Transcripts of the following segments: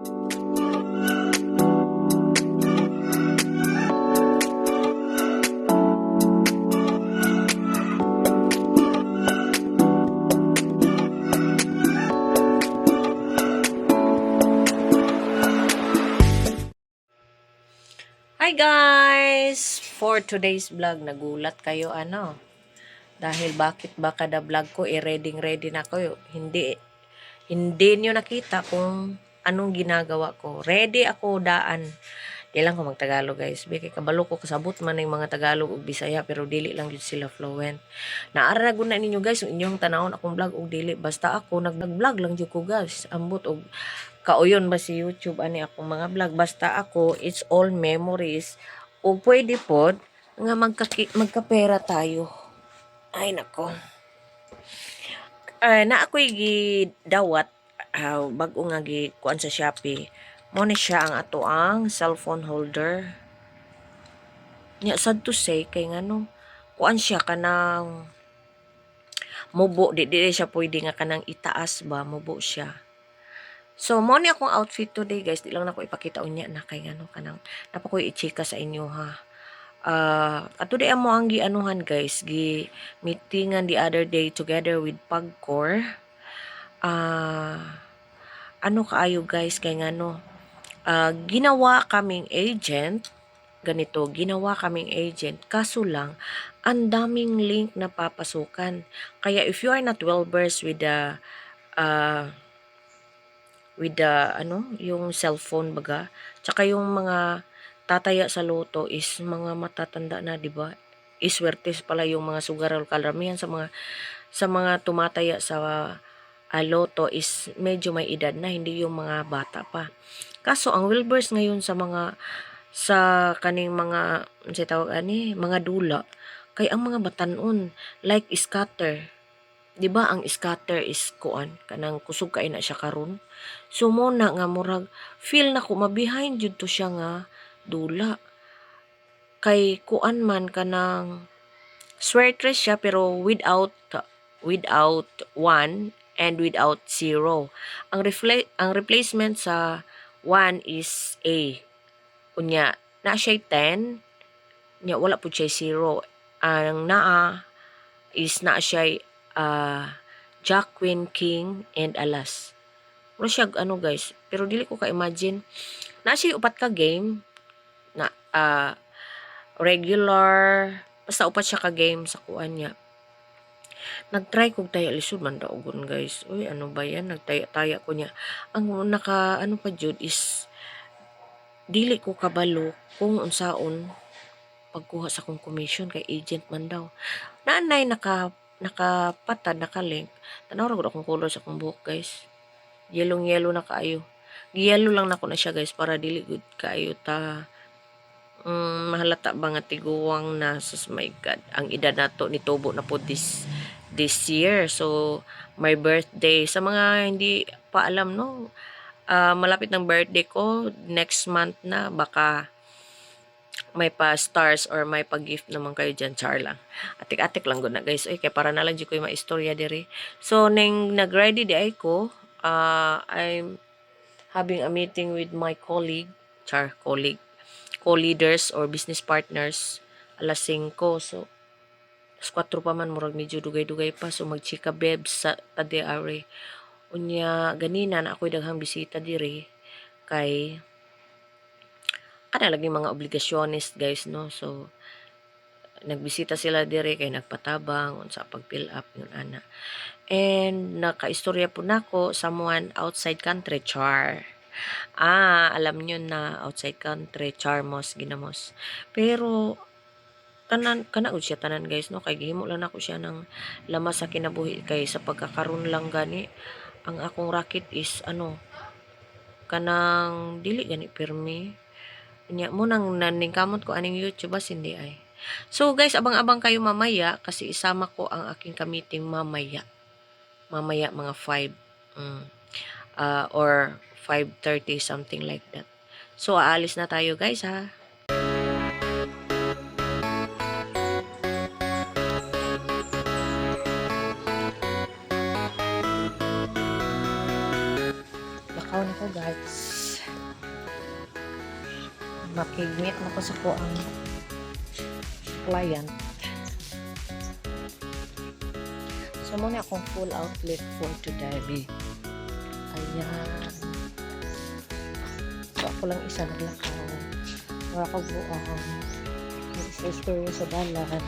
Hi guys! For today's vlog, nagulat kayo dahil bakit ba kada vlog ko ready na ko. Hindi nyo nakita kung anong ginagawa ko. Ready ako daan. Di lang ko magtagalog guys. Biki kabalo ko kasabot man ng mga Tagalog ug Bisaya pero dili lang yun sila fluent. Naara na ninyo guys yung inyong tanawon akong vlog ug dili. Basta ako nag-vlog lang jud ko guys. Ambot og kauyon ba si YouTube ani akong mga vlog. Basta ako it's all memories. O pwede pod nga magkapera tayo. Ay nako. Na ako'y gidawat bag-o nga kuan sa Shopee. Mo ni siya ang ato ang cellphone holder. Nya sad to say kay ngano kuan siya kanang mubo di siya pwede nga kanang itaas ba mubo siya. So mo ni akong outfit today guys, di lang nako ipakita unya na kay ngano kanang napakoy i-chika sa inyo ha. Ato di amo ang gianuhan guys, gi meetingan the other day together with Pagcor. Ano kaayo guys kay ngano ginawa kaming agent kaso lang ang daming link na papasukan. Kaya if you are not well versed with the yung cellphone baga, tsaka yung mga tataya sa loto is mga matatanda na, di ba? Iswertes pala yung mga sugaral, karamihan sa mga tumataya sa loto is medyo may edad na, hindi yung mga bata pa. Kaso ang Wilbers ngayon sa kaning mga mga dula kay ang mga batanon like scatter. 'Di ba ang scatter is kuan kanang kusog kay na siya karon. So mo na nga murag feel na ko mabihind jud to siya nga dula. Kay kuan man kanang swertres siya pero without 1 and without 0. Ang replacement sa 1 is A. Unya, na siya 10, nya wala po siya 0. Ang naa is na siya Jack, Queen, King, and Alas. Wala siya guys, pero dili ko ka-imagine. Na siya upat ka game, na regular, basta upat siya ka game sa kuan niya. Nagtry kog taya lisod man daogon guys. Uy, ano ba yan? Nagtaya-taya ko niya. Ang pa jud is dili ko kabalo kung unsaon pagkuha sa kong commission kay agent man daw. Naanay nakapatad, nakalink. Tanaw ra gud akong color sa akong buhok guys. Yellow na kaayo. Giyelo lang nako na siya guys para dili gud kaayo ta mahalata ba nga tiguwang na sus my god. Ang edad nato ni tubo na po this year. So my birthday sa mga hindi pa alam no, malapit ng birthday ko next month na, baka may pa stars or may pa gift naman kayo dyan, char lang. Atik-atik lang gud na guys. Ay kay para na lang di ko yung maistorya diri. So ning nag-ready di ay ko, I'm having a meeting with my co-leaders or business partners alas 5. So alas 4 pa man murag medyo dugay-dugay pa, so magchika bebs sa tadeare. Unya ganina na ako'y daghang bisita diri kay lagi mga obligasyones guys no. So nagbisita sila diri kay nagpatabang unsa pag-fill up yun ana. And nakaistorya po nako someone outside country, char. Alam nyo na outside country, charmos, ginamos. Pero kana siya tanan guys no, kay gihimo lang ako siya ng lamas sa kinabuhi kay sa pagkakaroon lang gani ang akong racket is kanang dili gani pirmi. Nya mo nang naningkamot ko aning YouTube bas hindi ay. So guys, abang-abang kayo mamaya kasi isama ko ang aking ka-meeting mamaya mga 5 or 5:30 something like that. So aalis na tayo guys ha. Lakaw na ko guys. Makigmeet na ko sa ko ang client. So, muna akong full outfit for today. Ayan. So, ako lang isa naglakaw. Wala ko buang. Nag-istorya sa dalan.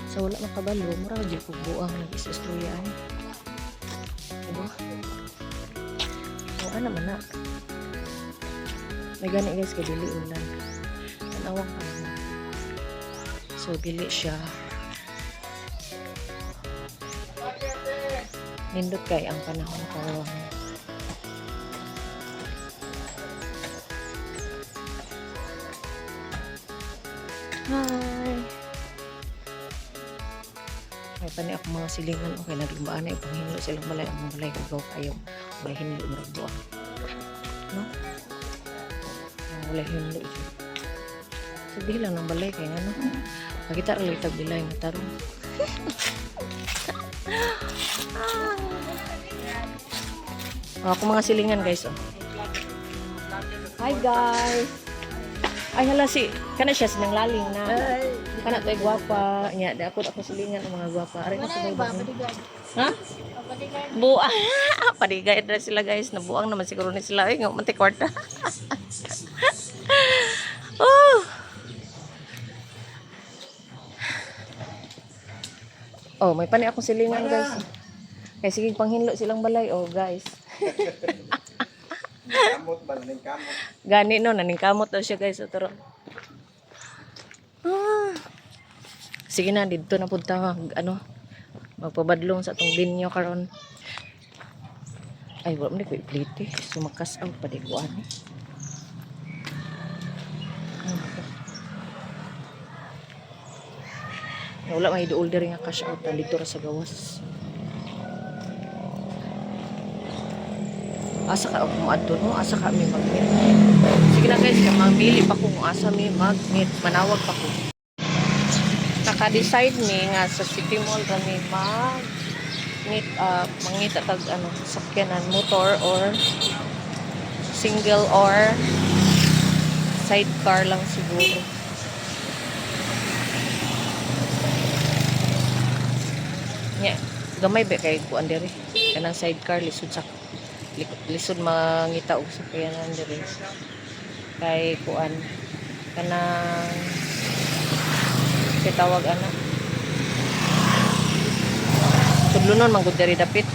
So, wala makabalo. Mura di ko buang nag-istorya. Diba? So, ano man na. May gani guys, kay dili ulan. Tanawang ka naman. So, dili siya. Nindot kay ang panahon karon. Hi! May pani ako mga silingan. Okay, naglumbaan na ipanghinlo silang balay. Ang balay ko kayo. Balay hinlo maragdo. No? Balay hinlo ito. Sabihin lang ng balay kaya ano. Pagkita rin itag bilay na tarong. Ako mga silingan guys. Oh. Hi guys. Ay hala si kana siya sinang laling na. Kana tay gwapa. Nya ako silingan ang mga gwapa. Ari ko sa ba. Ha? Buang. Padigay na sila guys. Nabuang naman siguro ni sila. Ay nga manti kwarta. Oh. Oh, may pani akong silingan guys. Kaya sige panghinlo silang balay. Oh guys. Kamot ba? Naning kamot. Gani no, naning kamot daw siya guys. Otoro. Sige na, dito na punta. Ano, magpabadlong sa itong binyo karon. Ay, wala mo ko i-plate. Sumakas out pa di ko ano. Wala may do-older nga cash out dito ra sa gawas. Asa ka kung adto no, asa ka mi mag-meet. Sige na guys, kung mabili pa kung asa mi mag-meet, manawag pa ko. Naka-decide mi nga sa City Mall kami mag-meet up, mangita tag ano, sakyanan, motor or single or sidecar lang siguro. Nya, gamay ba kay kuan diri? Kanang sidecar lisod mangita og sakyanan diri. Kay kuan kanang kitawag ano. Tudlonon man gud diri dapit.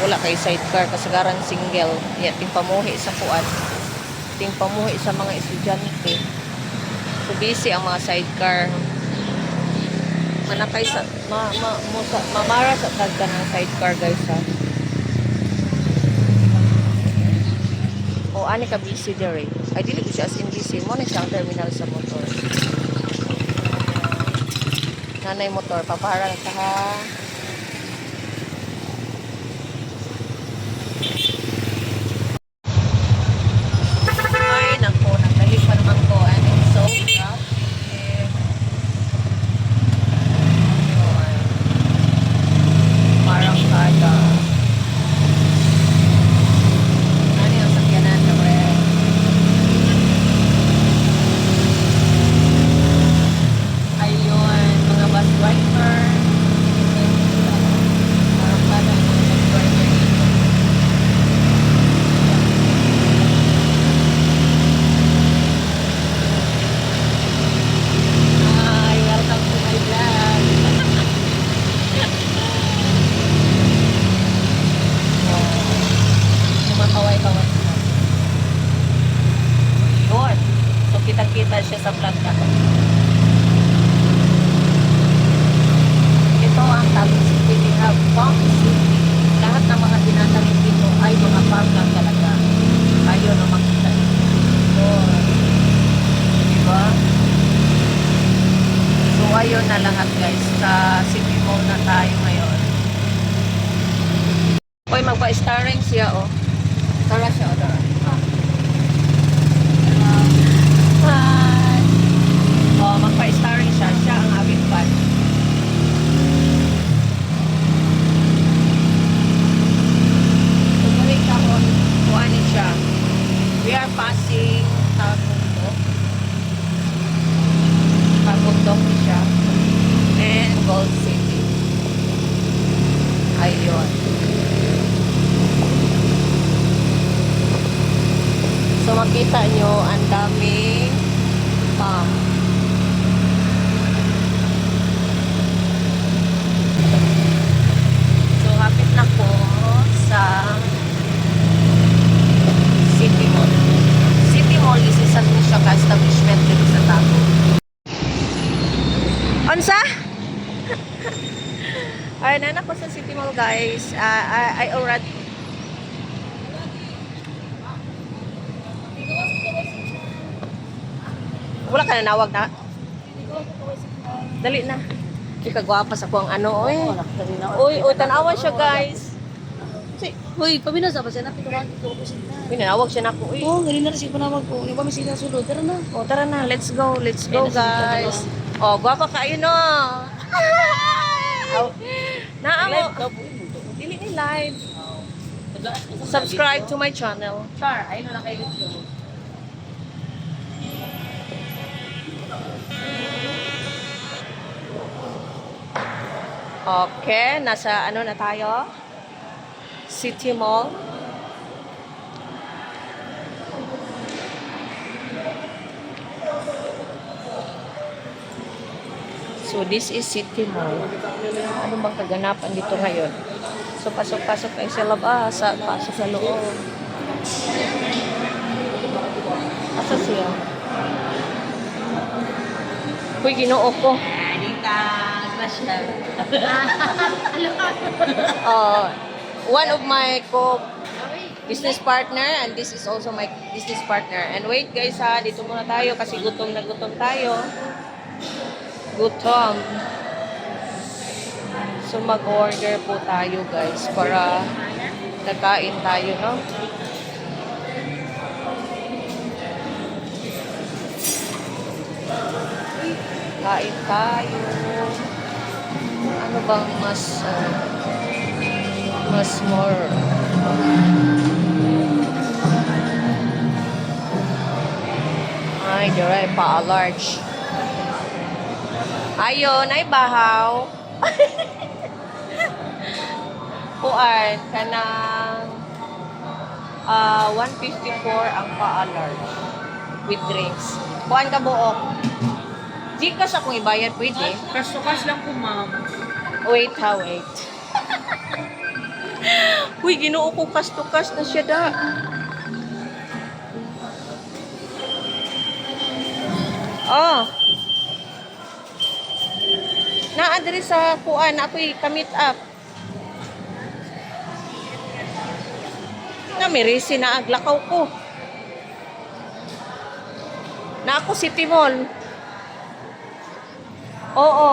Wala kay sidecar kasagaran single. Ya ting pamuhi sa kuan. Ting pamuhi sa mga estudyante. So busy ang mga sidecar. Manakay sa mamara sa tagda ng sidecar guys ha. O ani ka busy dere. Ay dili ko siya as in busy mo na siyang terminal sa motor. Nanay motor papaharang ka ha. Ay nako, nagdali pa naman ko and it's so rough. Parang kada ano yung sakyanan na ayun, mga bus driver parang kada mga bus driver dito. Hi, welcome to my vlog. Kumakaway-kaway sila. Yun. So, kita-kita siya sa vlog na. Ito ang Taguig City. We have Farm City. Lahat ng mga tinatawid dito ay mga farm lang talaga. Ayaw na makita ito. So, diba? So, ayun na lahat guys. Sa City Mall na tayo ngayon. Uy, magpa-starring siya, oh. Tara siya, tara. Hi! Oh, magpa-starring siya. Siya ang aming fan. Tumarik ako. makita nyo, ang daming palm. So, hapit na po sa City Mall. City Mall is isa po siya ka-establishment dito sa Tago. Onsa? Ay, nanak ko sa City Mall, guys. I already... Wala ka na nawag na? Dali na. Ikagwapa sa kuang ano, oy. Uy, tanawan siya, guys. Uy, paminaw sa pasya na pinawag ko ko siya. Pinanawag siya na ko, uy. Oh, gali na rin siya panawag ko. Yung ba may sila sulod? Tara na. O, tara na. Let's go, guys. O, gwapa kayo, no? Naamo. Dili ni live. Subscribe to my channel. Char, ayun na kayo. Okay, nasa ano na tayo? City Mall. So, this is City Mall. Ano bang kaganapan dito ngayon? So, pasok-pasok kayo sa labas, pasok sa loob. Asa siya? Uy, ginoo ko. Dita, Gracia. One of my business partner, and this is also my business partner. And wait guys ha, dito muna tayo kasi gutom na gutom tayo. Gutom. So mag-order po tayo guys para nagkain tayo, no? Kain tayo. Ano bang mas more ay dire pa large. Ayon ay bahaw. Kuan kanang 154 ang pa large with drinks. Kuan ka buok. Gcash akong ibayad pwede. Cash to cash lang po, ma'am. Wait ha, wait. Uy, ginoo ko cash to cash na siya da. Oh. Na-address sa kuan, ako'y kamit up. Namirisi na aglakaw ko. Na ako City Mall. Oo.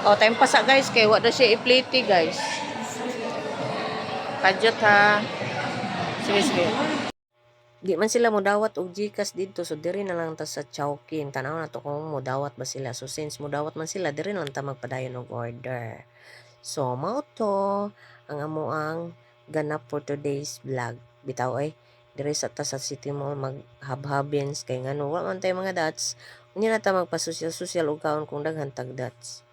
Oh, time pasa guys kay wa daw siya i-plate guys. Kadyot ha. Sige. Di man sila modawat og Gcash dito so diri na lang ta sa Chowking. Tanaw na to kung modawat ba sila. So since modawat man sila diri na lang ta magpadayon og order. So mao to ang amoang ganap for today's vlog. Bitaw ay diri sa ta sa City Mall maghab-habins kay ngano wa man tay mga dots. Unya na ta magpa-social og kaon kung daghan tag dots.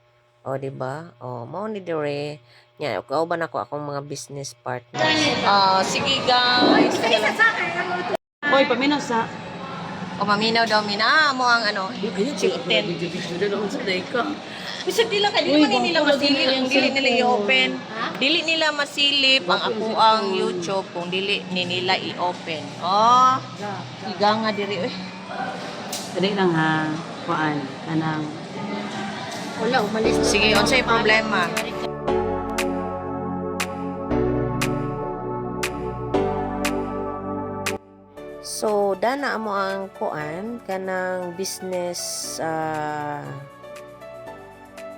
O, diba? O, mao ni dire. Nya, kauban ako akong mga business partners. Sige guys. Uy, paminaw sa... O, maminaw daw mina. Mo ang ano, chicken. Bisa dila ka, dili man nila masilip kung dili nila i-open. Dili nila masilip ang ako ang YouTube kung dili ni nila i-open. Oh, higa nga diri. Dali lang ha. Kuan, kanang... Wala, umalis. Sige, unsay problema? So, dana mo ang kuan kanang business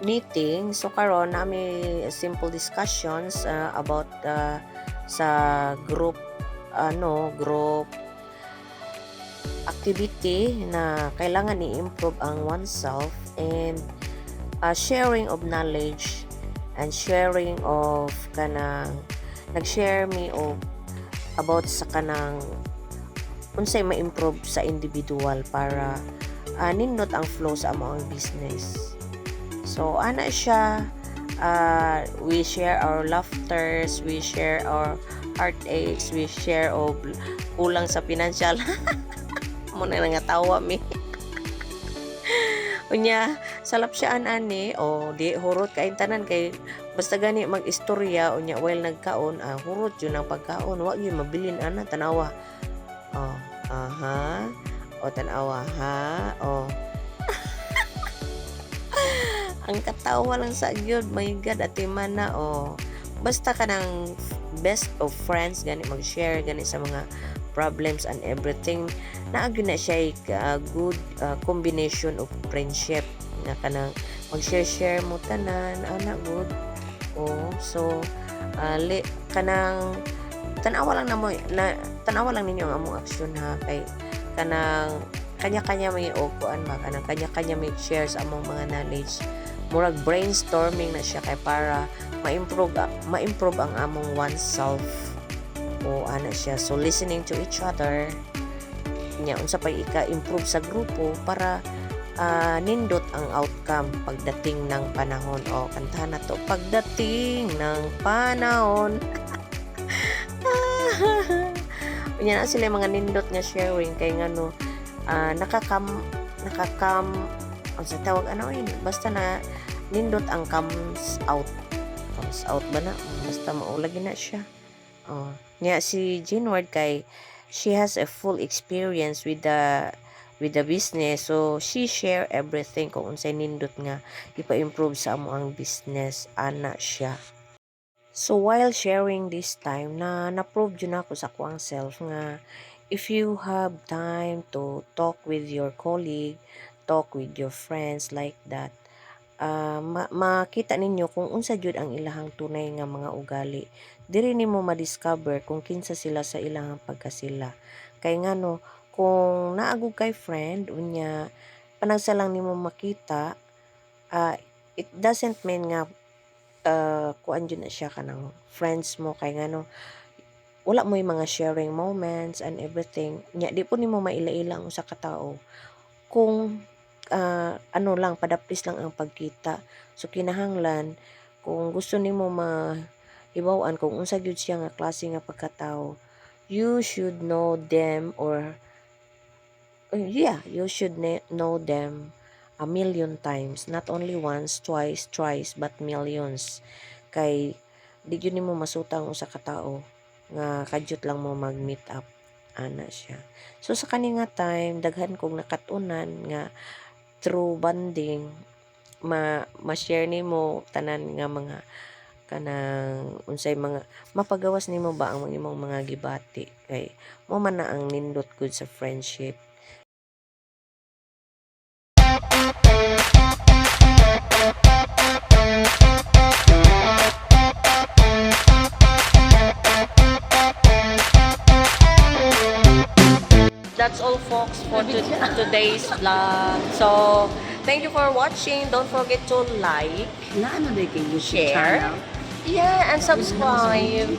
meeting. So karon nami simple discussions about sa group group activity na kailangan i-improve ang oneself and sharing of knowledge and sharing of kanang nag-share me of about sa kanang unsay ma-improve sa individual para nindot ang flow sa among business. So ana siya we share our laughters, we share our heartaches, we share of kulang sa financial. Mo na nga tawa mi. Unya, salap siya ani, o di hurot kain tanan kay basta gani mag-istorya unya while nagkaon, hurot yun ang pagkaon, wa gyud mabilin ana tanawa. Oh, aha. O tanawa ha. Oh. Ang katawa lang sa gyud, my God, ati mana oh. Basta ka ng best of friends gani mag-share gani sa mga problems and everything, naagyo na siya good combination of friendship nga kanang mag-share mo tanan ana good. Oh, so kanang tanawa lang tanawa lang ninyo ang among aksyon ha, kay kanang kanya-kanya may kuan ba kanang kanya-kanya may share sa among mga knowledge, murag brainstorming na siya kay para ma-improve ang among oneself. O ana siya, so listening to each other nya unsa pa ika-improve sa grupo para nindot ang outcome pagdating ng panahon. O kantahan na to, pagdating ng panahon. Unya na sila mga nindot nga sharing kay ngano nakakam ang sa tawag ano yun, basta na nindot ang comes out ba na, basta maulagi na siya. Oh, nya si Jinward kay she has a full experience with the business, so she share everything kung unsay nindot nga ipa-improve sa amo ang business ana siya. So while sharing this time na-prove yun ako sa kuang self nga if you have time to talk with your colleague, talk with your friends like that, makita ninyo kung unsa jud ang ilahang tunay nga mga ugali. Diri nimo ma-discover kung kinsa sila sa ilahang pagkasila. Kay ngano kung naagog kay friend unya panagsa lang nimo makita, it doesn't mean nga kuan jud na siya kanang friends mo, kay ngano wala mo yung mga sharing moments and everything. Nya di po nimo maila-ila ang usa ka tawo kung ano lang padapis lang ang pagkita. So kinahanglan kung gusto nimo ibaw-an kung unsa gyud siya nga klase nga pagkatao, you should know them you should know them a million times, not only once, twice, thrice, but millions. Kay di gyud nimo masutang usa ka tawo nga kadyot lang mo mag-meet up ana siya. So sa kani nga time daghan kong nakatunan nga through bonding ma-share nimo tanan nga mga kanang unsay mga mapagawas nimo ba ang imong mga gibati, kay mo man na ang nindot good sa friendship. That's all folks for today's vlog. So thank you for watching. Don't forget to like, Na ano day kay YouTube share, channel? yeah, and subscribe.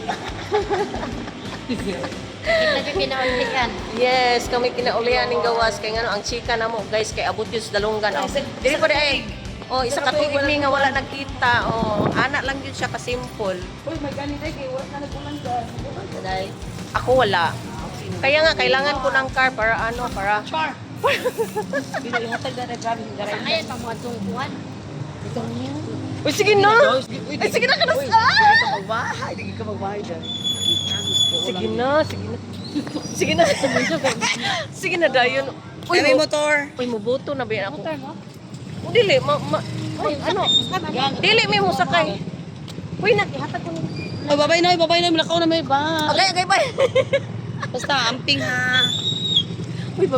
Kita nyo kinaulian. Yes, kami kinaulian ng gawas kay ngano ang chika namo guys kay abot yun sa dalungan. Oh, dili pa ay. Oh, isa ka tuig mi nga wala nagkita. Oh, ana lang yun siya ka simple. Uy, may ganit day kay wala na nagkulang ka. Dai. Ako wala. Kaya nga kailangan ko ng car para Char. Dili hatag na grabe ng garay. Ngayon, pang mga tungkuhan. Itong niya. Uy, sige na. Ay, sige na kanas. Magbahay, di ka magbahay dyan. Sige na, sige na. Sige na. Sige na dayon. Uy, May motor. Uy, mubuto na ba yan ako? Motor mo? Dili, ano? Dili may mo sakay. Uy, hatag ko na. Oh, babay na, malakaw na may ba. Okay, bye. Basta amping ha. Uy,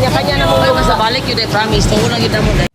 kanya-kanya na mo sa balik yun, promise. Tuwa lang yun mo,